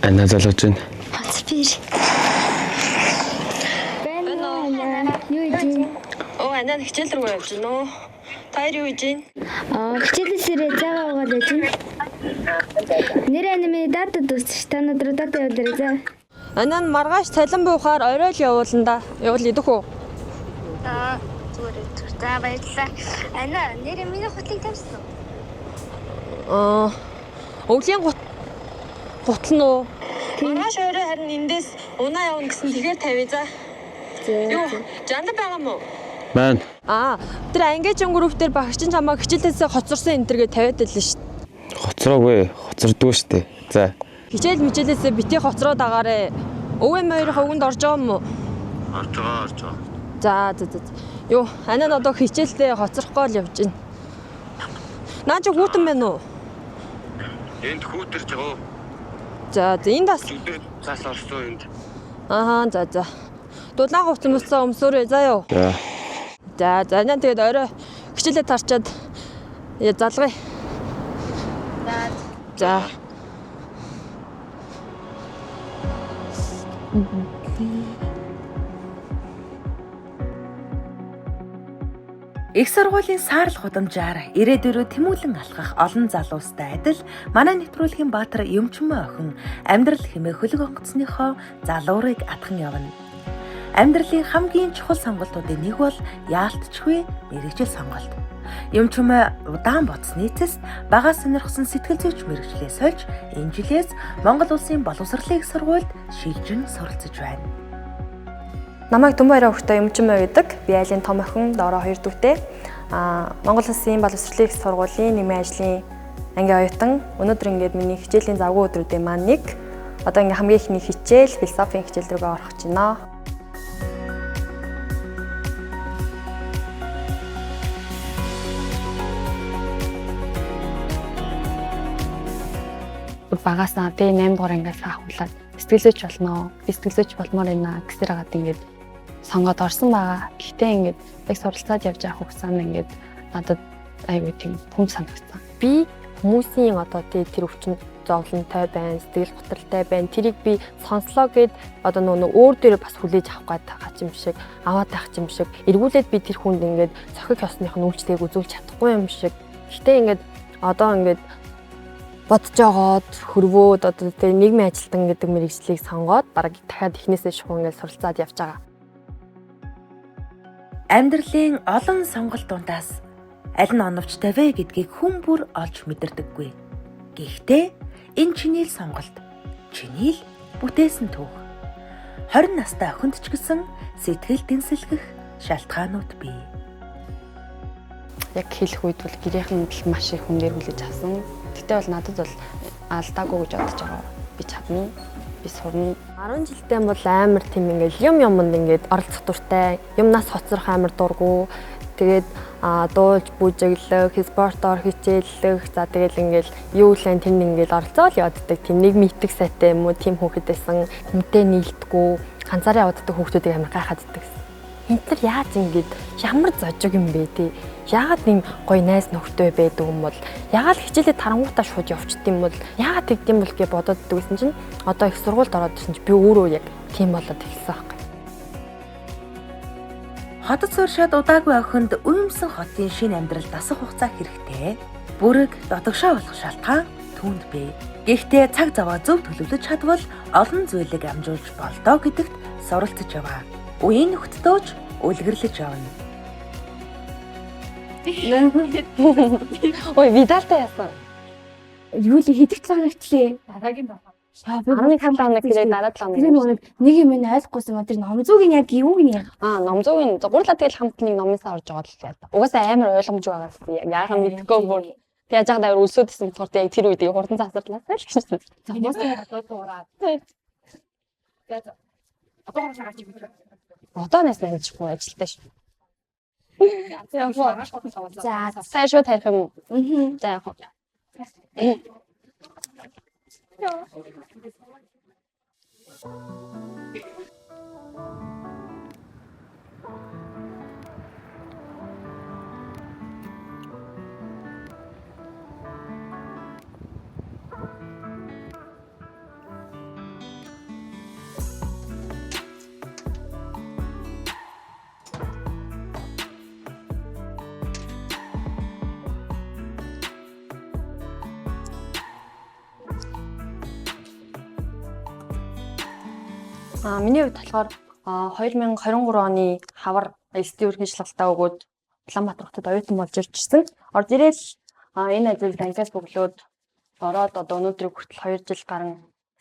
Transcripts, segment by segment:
Ана залууч байна. Бацпир. Бэнэ. Юу ийм? Ана хичээл рүү явж байна уу? Та юу хийж байна? Хичээлээсээ заагаа угаал яж байна. Нэр анимын дата дуусчих. Та өнөөдөр дата явуулаарай за. Ана нь маргааш цалин буухаар орой л явуулна да. Явуул идэх үү? Зүгээр. За баярлалаа. Ана нэр миний хутлыг тавьсан. Өвлийн гутал нь уу? Маргааш орой харин эндээс унаа явна гэсэн тэгэхээр тавья за. Юу? Жанда байгаа мó? Байна. Тэр ангижин групп дээр багш чинь чамаа хичээлээсээ хоцорсон энэ төргээ тавиад байлаа шүү дээ. Хоцроогүй, хоцордгүй шүү дээ. За. Хичээлээсээ битгий хоцроод агаарэ. Өвөө хоёрын өгөнд орж байгаа мó? Орж байгаа. За. Юу, Ана нь одоо хичээлдээ хоцрохгүй л явж байна. Наа чи хүүтэн байна уу? Энд хүүтэрж байгаа. За, энд бас Цаас орсон энд. За. Дулаан хувцас мөсөө өмсөөрэй заа юу. За, Ана тэгээд орой хичээлээ тарчаад залгая. За. Их сургуулийн саарл гудамжаар ирээдүйрөө тэмүүлэн алхах олон залуустай адил манай нэвтрүүлгийн баатар Юмчмөө охин амьдрал хэмээх хөлөг онгоцныхоо залуурыг атхан явна. Амьдралын хамгийн чухал сонголтуудын нэг бол яалтчгүй мэрэгжил сонголт. Юмчмөө удаан бодсны эцэст багаас сонирхсон сэтгэл зүйч мэрэгчлээ сольж энэ жилээс Монгол улсын боловсролын их сургуульд шилжин суралцж байна. Намайг Түмбаяр өвгтэй Юмчмөө гэдэг. Би айлын том охин, доороо 2 дүүтэй. Монгол Улсын боловсролын их сургуулийн нийгмийн ажлын ангийн оюутан. Өнөөдөр ингээд миний хичээлийн завгүй өдрүүдийн маань нэг. Одоо ингээд хамгийн ихний хичээл философийн хичээл рүүгээ орох гэж байна. Багасаа би 8 дугаар ангиас ахуулаад сэтгэл зүйч болно. Би сэтгэл зүйч болмоор байна гэсээр хагаад ингээд сонгоод орсон байгаа. Гэхдээ ингээд яг суралцаад явж байгаа хугацаанд ингээд надад айгүй тийм хүм санагдсан. Би хүмүүсийн одоо тэр өвчин зовлонтой байна, сэтгэл готролтой байна. Тэрийг би сонслоо гэд одоо нөгөө өөр дээрээ бас хүлээж авах гээд байгаа юм шиг, аваад байх юм шиг. Эргүүлээд би тэр хүнд ингээд цохиг ёсных нь үйлчлэгийг үзүүлж чадахгүй юм шиг. Гэхдээ ингээд одоо ингээд бодож жогоод хөрвөөд одоо тэр нийгмийн ажилтан гэдэг мэргэжлийг сонгоод бараг дахиад эхнээсээ шухуу ингээд суралцаад явж байгаа. Амьдралын олон сонголтуудаас аль нь оновчтой вэ гэдгийг хүн бүр олж мэдэрдэггүй. Гэхдээ энэ чиний л сонголт. Чиний л бүтээсэн түүх. 20 настай охинд ч гэсэн сэтгэл тэнцэлгэх шалтгаанууд бий. Яг хэлэх үед бол гэрийнхэн л маш их хүнээр хүлээж авсан. Тэгтээ бол надад бол алдаагүй гэж бодож байгаа. Би чадна. Би сурна. 10 жилдээ бол амар тийм ингээд юмд ингээд оролцох дуртай. Юмнаас хоцрох амар дургу. Тэгээд дуулж бүжиглэх, спортоор хичээллэх. За тэгэл ингээд юу лэн тэнд ингээд оролцоол явддаг. Тийм нэг митэг сайтай юм уу? Тийм хүүхэд байсан. Хүнтэй нийлдэггүй. Ганцаараа явддаг хүүхдүүдийг амар гайхаад иддэг. Энд яаж ингээд ямар зожиг юм бэ тий? Яагаад нэг гоё найз нөхдөй байдаг юм бол яагаад хичээлээ тарангуутаа шууд явчихд юм бол яагаад тэгдэм бол гэж бодоод дэгсэн чинь одоо их сургуульд ороод ирсэн чинь би өөрөө яг тийм болоод эхэлсэн байхгүй. Хотод сууршаад удаагүй охинд уймсан хотын шинэ амьдрал дасах хугацаа хэрэгтэй. Бүрэг додогшоо болох шалтгаан түүнд бий. Гэхдээ цаг заваа зөв төлөвлөж чадвал олон зүйлийг амжуулж болдоо гэдэгт суралцж яваа. Үеийн нөхдөдөөж үлгэрлэж явна. Ой, видалтай яасан. юу л хэдих цагтлээ. Дараагийн баг. 17 хоног гэдэг дараа 7 хоног. Тэр нэг юм ойлгохгүйсэн мөн тэр номзуугийн яг юуг нь яг. Номзуугийн гурлаа тэгэл хамт нэг номынсаа орж байгаа л яа. Угаасаа амар ойлгомжгүй байгаа гэсэн. Яг яахан мэдгүй бүр. Тэг яаж байгаа өлсөд гэсэн болохоор яг тэр үед хурдан засарлаа л гэсэн. Одоонаас найзчихгүй ажилтаа шүү. За сайн шүү тарих юм уу? За яг. Миний хувьд болохоор 2023 оны хавар элсдийн өргөн шалгалтаа өгөөд Улаанбаатар хотод оюутан болж иржсэн. Орж ирээл энэ ажил танкаас бөглөөд ороод одоо өнөөдрийг хүртэл 2 жил гарan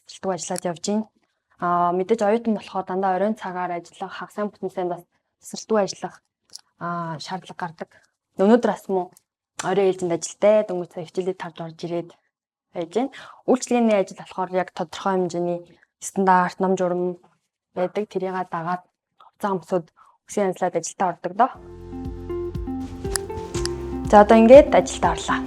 эсрэлтгүй ажиллаад явж байна. Мэдээж оюутан болохоор дандаа оройн цагаар ажиллах, хагас бүтэнсээ бас эсрэлтгүй ажиллах шаардлага гардаг. Өнөөдөр бас мөн орой ээлжинд ажилтай дөнгөж хичээлээ тарж орж ирээд байж байна. Үйлчлэгээний ажил болохоор яг тодорхой хэмжээний стандарт нам журам байдаг. Тэрийг дагаад хувцас өмсөд үсгийн ажлаад ажилдаа ордог доо. За одоо ингээд ажилдаа орлоо.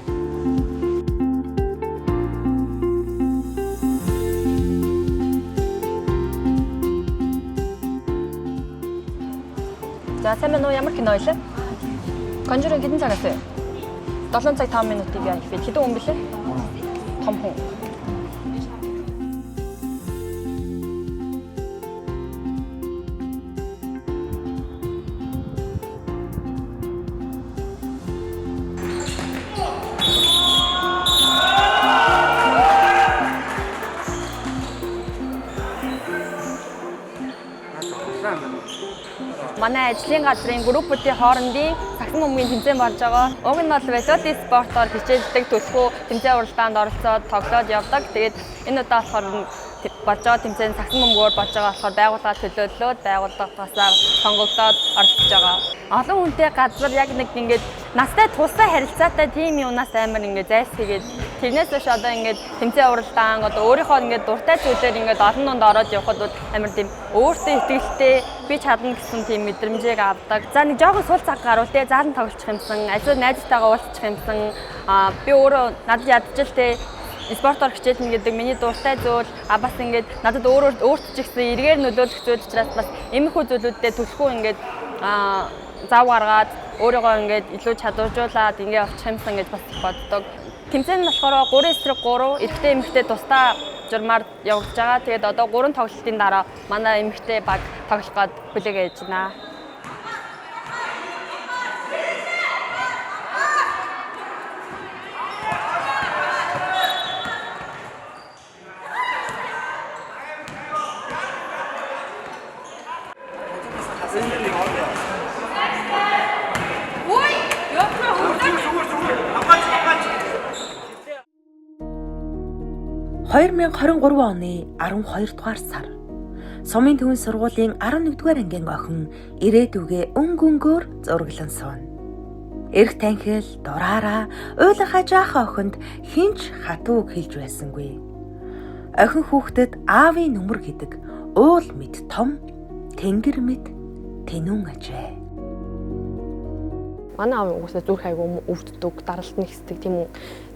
За сайн байна уу? Ямар кино байлаа? Conjuring хэдэн цагаас вэ? 7 цаг 5 минутыг яа хийхэд хэдэн хүн блэ? Том хүн. Манай ажлын газрын группүүдийн хоорондын сагсан бөмбөгийн тэмцээн болж байгаа. Уг нь бол Veloti спортоор хичээлдэг төлхөө тэмцээн уралдаанд оролцоод тоглоод явдаг. Тэгээд энэ удаа болохоор болж байгаа тэмцээн сагсан бөмбөгөөр болж байгаа болохоор байгууллага төлөөллөөд байгууллагаасаа сонгогдоод оролцож байгаа. Олон хүнтэй газар яг нэг ингээд настай тустай харилцаатай тим юунаас амар ингээд зайлсхийгээд тэрнээс биш одоо ингээд тэмцээн уралдаан одоо өөрийнхөө ингээд дуртай зүйлээр ингээд олон донд ороод явхад бол амар тийм өөртөө итгэлтэй би чадна гэсэн тийм мэдрэмжийг авдаг. За нэг жоохон сул цаг гарвал тэгээ заалан тоглочих юмсан, ажил найзтайгаа уулзчих юмсан. Би өөрөө надад ядчих те спортоор хичээлнэ гэдэг миний дуртай зүйл. Бас ингээд надад өөртөө ч ихсэн эргээр нөлөөлөх зүйл учраас бас иймэрхүү зүйлүүдэд төлхөө ингээд зав гаргаад өөрийгөө ингээд илүү чадваржуулаад ингээд авчих юмсан гэж бас боддог. Тэмцээн нь болохоор 3-3 эрэгтэй эмэгтэй тусдаа журмаар явагдаж байгаа. Тэгээд одоо 3 тоглолтын дараа манай эмэгтэй баг тоглох гээд хүлээгээд байна. $2023 оны 12 дугаар сар Сумын төвийн сургуулийн 11-р ангийн охин ирээдүгээ өнгөнгөөр зураглан сууна. Эрх танхил, дураараа, уйлахаа жаахан охинд хинч хатууг хэлж байсангүй. Охин хүүхдэд аавын нүмер гэдэг уул мэд том, тэнгэр мэд тэнүүн ажээ. Манай аав угаасаа зүрх айгу өвддөг, даралт нэгсдэг тийм үү.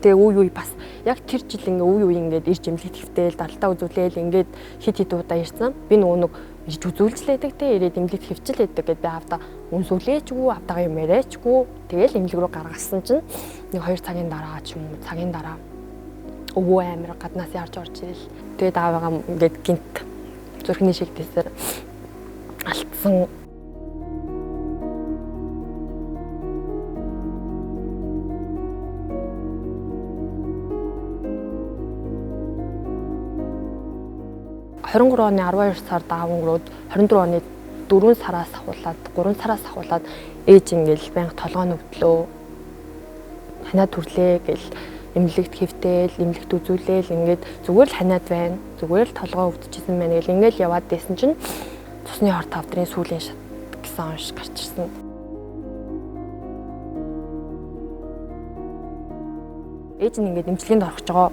Тэгээ үе бас яг тэр жил ингээ үе ингээд ирж эмнэлэгт хэвтэйл, даралтаа үзүүлээл ингээд хит удаа ирсэн. Би нөгөө нэг ирж үзүүлжлээдэг те ирээд эмнэлэгт хэвчилээдэг гэдээ би аавда үнсүүлээчгүй, аавдагаа юм яриачгүй. Тэгээл эмнэлэг рүү гаргасан чинь нэг 2 цагийн дараа ч юм уу, цагийн дараа өвөө амир гаднаас ярж орж ирэл. Тэгээд аавгаа ингээд гинт зүрхний шигтээсээр алдсан. $23 оны 12 сард аав өнгөрөөд 24 оны 4 сараас ахуулаад 3 сараас ахуулаад ээж ингээл байнга толгой нүвдлөө ханаа төрлөө гэл эмнэлэгт хэвтээл, эмнэлэгт үзүүлээл ингээд зүгээр л ханиад байна. Зүгээр л толгоо өвдөжсэн байна гэл ингээл яваад байсан чинь цусны хор тавдрын сүүлийн шат гэсэн онш гарч ирсэн. Ээж нь ингээд эмчилгээнд орох гэж байгаа.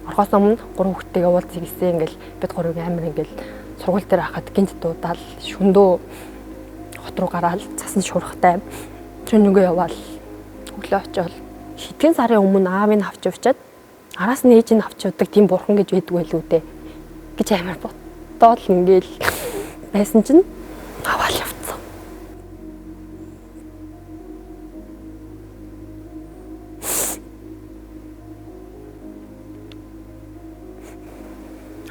Орохоос өмнө 3 хүүхдтэйгээ уулзъя гэсэн ингээл бид гурвыг амар ингээл сургууль дээр хахад гинт дуудаал шөндөө хот руу гараад цасан шуурхтай тренингээ яваал өглөө очиод хэдхэн сарын өмнө аавыг авч явчаад араас нь ээж нь авч явдаг тийм бурхан гэж байдгүй байлгүй дээ гэж амар бодоод ингээл байсан чинь аваад явцсан.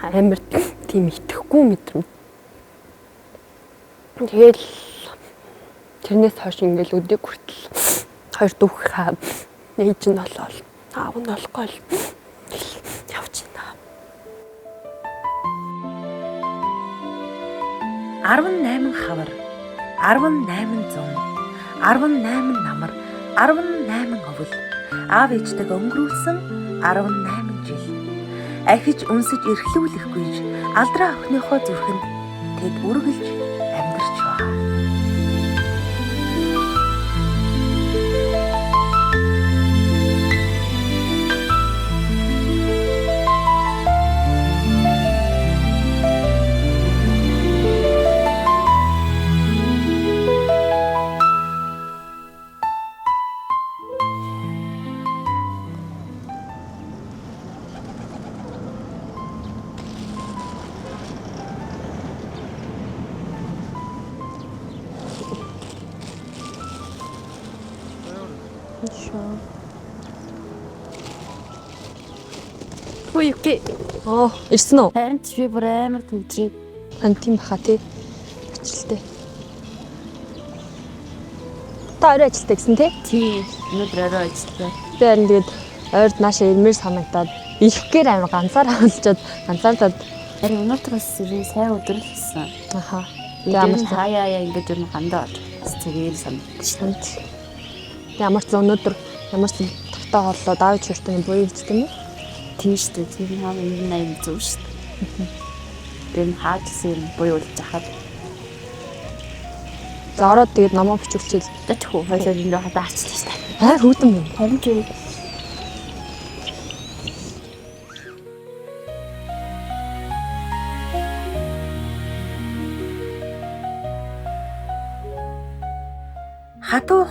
Амар тийм итгэхгүй мэдрэмж. Тэгэл тэрнээс хойш ингээл өдөө хүртэл хоёр дүүх хаа ээж нь болол аав нь болохгүй л явж байна. 18 хавар, 18 зун, 18 намар, 18 овол. Аав ээжтэйг өнгөрүүлсэн 18 жил. Ахиж үнсэж эрхлүүлэхгүйж алдраа охиныхоо зүрхэнд тэд үргэлж амьдарч байгаа. Хөөе окей. Ирсэн үү? Харин ч би бүр амар төвчээ. Антим баха тий. Ажилтай. Та орой ажилтай гэсэн тий? Тий. Өнөөдөр орой ажиллаа. Би харин тэгээд ойрд наашаа ирмээр санагдаад ирэхээр амар ганцаараа олцоод ганцаардаад Харин өнөөдөр бас сайн өдөр л хийсэн. аха. Ямар ч хаяа ингэж юм хандаа болж. Зүгээр санагдчихсан. Ямар ч өнөөдөр ямар ч тавтаа голлоо давж хүртэн буй хэлцдэг юм уу? Тийм шүү дээ. Тэр хам энэ 80 зөв шүү дээ. Тэр хаажсэн юм буйуулж хахад. За ороод тэгээд намаа бичүүлчихэл. Тэтгэв. Хоёлоо энэ хадаа арчлаа шүү дээ. Аа хүүдэн байна. Харин ч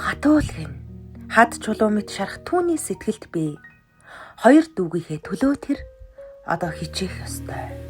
Хатуул гин. Хад чулуумит шарах түүний сэтгэлд бий. Хоёр дүүгийнхээ төлөө тэр одоо хичээх ёстой.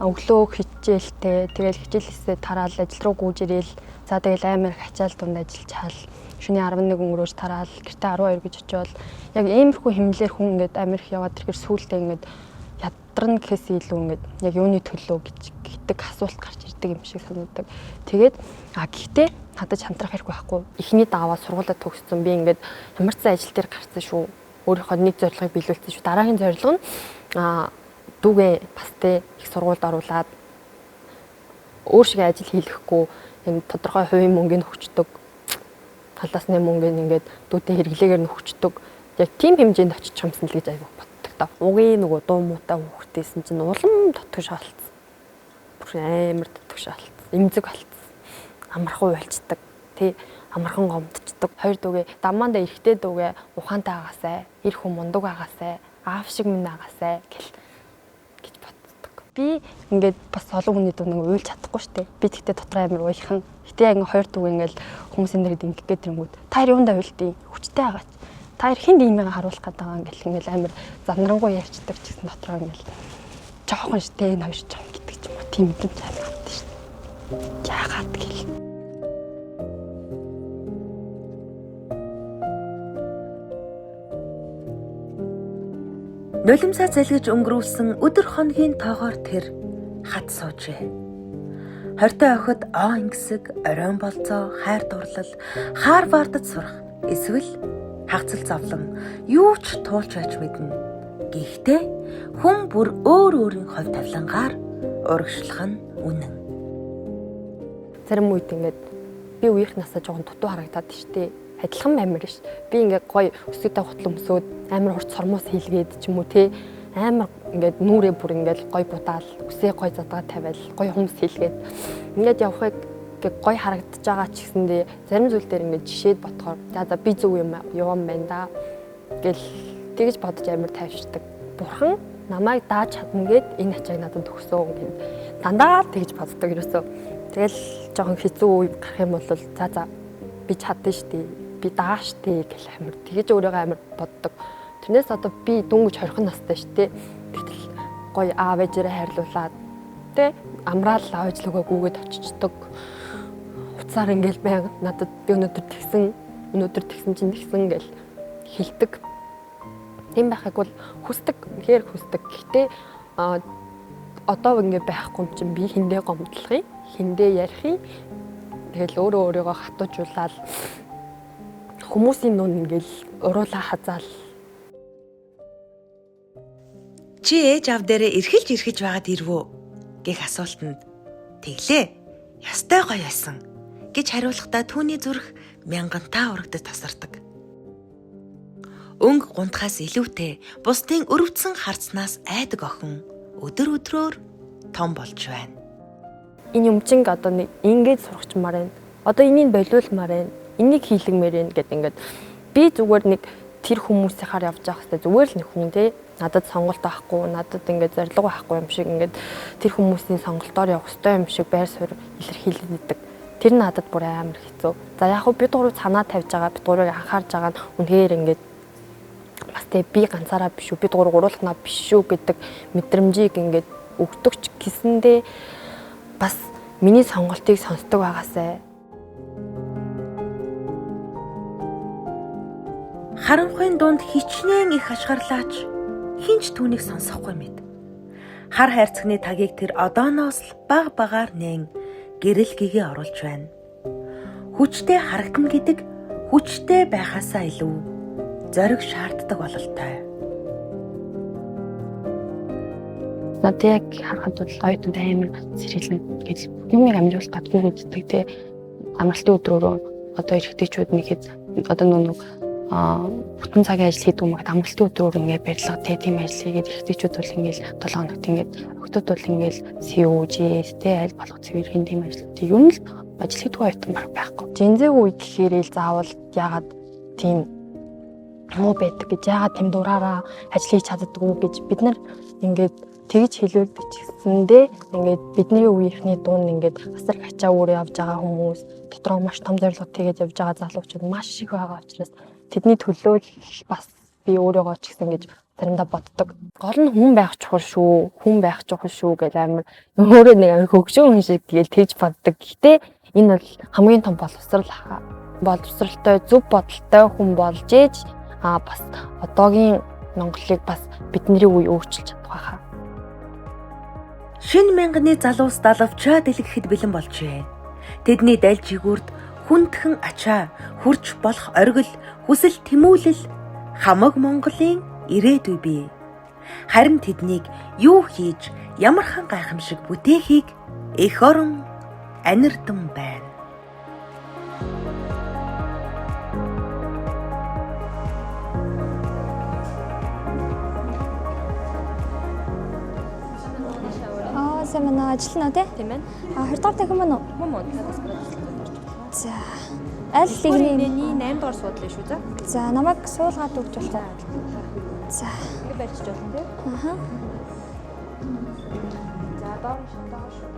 Өглөө хичээлтэй тэгэл хичээлээсээ тараал ажил руу гүйж ирээл за тэгэл амар их ачаал дунд ажиллаж хаал шөнийн 11 өнгөрөөж тараал гэртээ 12 гэж очивол яг иймэрхүү хэмнэлээр хүн ингээд амар их яваад ирэхээр сүүлдээ ингээд ядарна гэхээс илүү ингээд яг юуны төлөө гэж гэдэг асуулт гарч ирдэг юм шиг санагдав. Тэгээд гэхдээ надад хамтрах хэрэггүй байхгүй. Эхний даваа сургуулаа төгссөн би ингээд ямар ч ажил дээр гарсан шүү. Өөрийнхөө нэг зорилгыг биелүүлсэн шүү. Дараагийн зорилго нь дүүгээ бас их сургуульд оруулаад өөр шиг ажил хийлгэхгүй энэ тодорхой хувийн мөнгөнд өгчдөг талаасны мөнгөнд ингээд дүүтэй хэрэглээгээр нөхчдөг яг тийм хэмжээнд очиж юмсан л гэж аяг боддог та. Угийн нөгөө дуу муутай хүүхдээсэн чинь улам дотгош шаалтсан. Бүр амар дотгош шаалтсан. Имзэг болцсон. Амархан уйлцдаг. Тэ амархан гомдчихдаг. Хоёр дүүгээ дамаанда эрэхтэй дүүгээ ухаантай агаасай, эр хүн мундаг агаасай, аав шиг минь агаасай гэл би ингээд бас олон хүний дуу нэг уйлж чадахгүй штэ. Би тэгтээ дотор амар уйлхан. Гэтэ яг хоёр дүү ингээл хүмүүсийн нэгэд ингэх гээд тэрэнгүүд та хоёр юундаа уйлдیں۔ Хүчтэй агаач. Та хоёр хинд иймээ харуулах гээд байгаа ингээл ингээл амар зандрангуй ярьцдаг ч гэсэн дотроо ингээл жоохон штэ энэ хоёр ч юм гэдэг ч юм уу. Тийм мэдрэмж амар авдаг штэ. Яагаад гэл. Нулимсаа залгиж өнгөрүүлсэн өдөр хоногийн тоогоор тэр хат суужээ. Хортой охид оо ингэсэг, оройн болцоо, хайр дурлал, хаар бардаж сурах, эсвэл хагцал зовлон юу ч туулж байж мэднэ. Гэхдээ хүн бүр өөр өөрийн хувь тавилангаар урагшлах нь үнэн. Зарим үед ингээд би үеийнх насаа жоохон дутуу харагдаад штэ. Адилхан амир ш. Би ингээд гоё өсгөдөө хутлан өмсөөд амар хурц сормоос хийлгээд ч юм уу те. Амар ингээд нүрээ бүр ингээд гоё будаал, үсээ гоё задгаа тавиал, гоё хүмүүс хийлгээд ингээд явахыг гоё харагдаж байгаа ч гэсэндээ зарим зүйл дээр ингээд жишээд ботхоор за би зөв юм байна да гэл тэгж бодож амар тайвширдаг. Бурхан намайг дааж чадна гэд энэ ачааг надад өгсөн гэд дандаа тэгж боддог ерөөсөө. Тэгэл жоохон хэцүү үе гарах юм бол за би чаддсан штий, би даа штий гэл амар тэгж өөрийгөө амар боддог. Тэрнээс одоо би дөнгөж 20 настай штий. Тэгтэл гоё аав ээжээрээ хайрлуулад тэ амраал аав ээжлөгөө гүгээд очичдаг. Уцаар ингээл байга надад би өнөөдөр тэгсэн чинь тэгсэн гэл хэлдэг. Тийм байхыг бол хүсдэг, хэр хүсдэг. Гэхдээ одоо ингэ байхгүй юм чинь би хиндээ гомдлох юм, хиндээ ярих юм. Тэгэл өөрийгөө хатуужуулаад хүмүүсийн нүн ингээл уруулаа хазаал. Чи ээж аав дээрээ эрхэлж байгаад ирвөө гэх асуултанд тэглээ. Ястай гоё байсан гэж хариулахдаа түүний зүрх мянгантаа урагдаж тасардаг. Өнгө гунтхаас илүүтэй бусдын өрөвдсөн харцнаас айдаг охин өдөр өдрөөр том болж байна. Энэ юмчинг одоо нэг ингэж сурахчмаар байна. Одоо энийг болиулмаар байна. Энийг хийлгмээр байна гэдэг ингээд би зүгээр нэг тэр хүмүүсийнхаар явж байгаа хэвээр зүгээр л нэг хүн те надад сонголт авахгүй, надад ингээд зорилго байхгүй юм шиг ингээд тэр хүмүүсийн сонголтоор явах ёстой юм шиг байр суурь илэрхийлдэг. Тэр надад бүр амар хэцүү. За яг хөө бид гурав санаа тавьж байгаа, бид гурыг анхаарж байгаа нь үнэхээр ингээд бас тэ би ганцаараа биш үү, бид гурав гуруулахнаа биш шүү гэдэг мэдрэмжийг ингээд өгдөгч гэсэндээ бас миний сонголтыг сонсдог байгаасай. Харанхуйн дунд хичнээн их хашгирлаач хинч түүнийг сонсохгүй мэд. Хар хайрцагны тагийг тэр одооноос л баг багаар нээн гэрэл гэгээ оруулж байна. Хүчтэй харагдана гэдэг хүчтэй байхаасаа илүү зориг шаарддаг бололтой. Надад яг харахад бол оюутнууд амар сэргэлэн гэж юмыг амжуулах гадгүй үздэг те амралтын өдрөөрөө одоо эрэгтэйчүүд нэхэд одоо нүг бүтэн цагийн ажил хийдэг юм гээд амралтын өдрөөр ингээд барилга те тийм ажил хийгээд эрэгтэйчүүд бол ингээд 7 хоногт ингээд охтууд бол ингээд COG те аль болох цэвэрхэн тийм ажил. Тэг юм л ажил хийдэг оюутан баг байхгүй. Жинзэг үе гэхээр л заавал ягаад тийм муу байдаг гэж ягаад тийм дураараа ажил хийж чаддаггүй гэж бид нар ингээд тэгж хэлүүлдэг ч гэсэндээ ингээд бидний үеийнхний дунд ингээд асар хачаа өөрөө явж байгаа хүмүүс дотроо маш том зорилго тэгээд явж байгаа залуучууд маш их байгаа учраас тэдний төлөө бас би өөрийгөө ч гэсэн гэж заримдаа боддог. Гол нь хүн байх чухал шүү гэж амар өөрөө нэг амар хөгжөө хүн шиг тэгэл тэгж боддог. Гэхдээ энэ бол хамгийн том боловсралтай зөв бодолтой хүн болж ээж бас одоогийн Монголыг бас бидний үе өөрчилж чадах байхаа. Шинэ мянганы залуус далавчаа дэлгэхэд бэлэн болжээ. Тэдний даль жигүүрд хүндхэн ачаа, хурж болох оргил, хүсэл тэмүүлэл хамаг Монголын ирээдүй бий. Харин тэднийг юу хийж, ямархан гайхамшиг бүтээхийг эх орон анирдан байна. Сайн байна. Ажиллана тий? Тийм байна. 20 дахь дахин мөн үү? Мөн танаас гараад За. Аль лигний 8 дугаар суудлаа шүү за. За, намайг суулгаад өгч болох уу? За. Ингээ барьчих болно тий. Аха. За доор шүү.